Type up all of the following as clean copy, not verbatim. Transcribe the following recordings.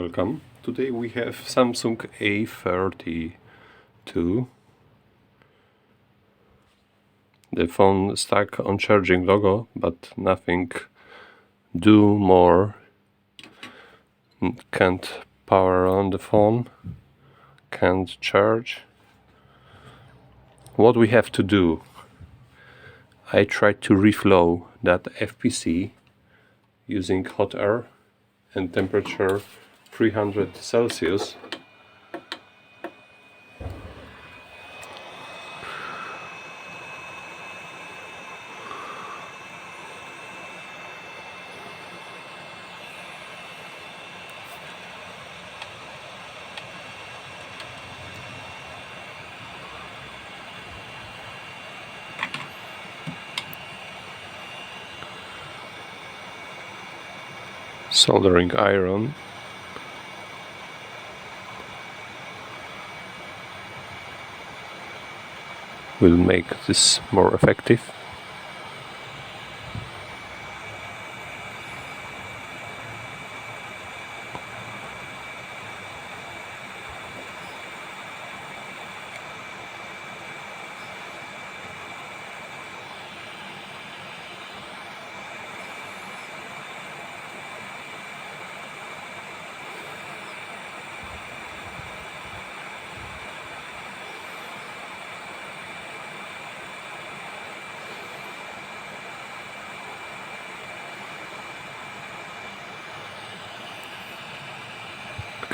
welcome. Today we have Samsung A32. The phone stuck on charging logo, but nothing do more. Can't power on the phone, can't charge. What we have to do? I tried to reflow that FPC using hot air and temperature 300 Celsius. Soldering iron. Will make this more effective.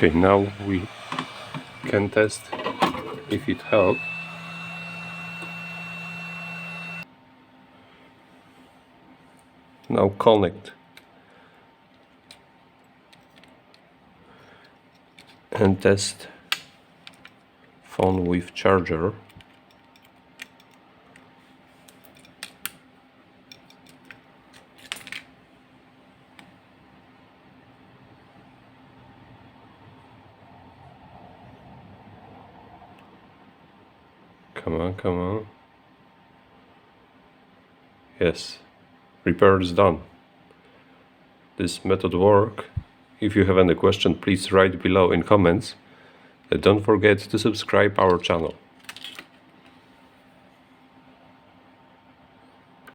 Okay, now we can test if it helps. Now connect and test phone with charger. Come on. Yes, repair is done. This method works. If you have any question, please write below in comments. And don't forget to subscribe our channel.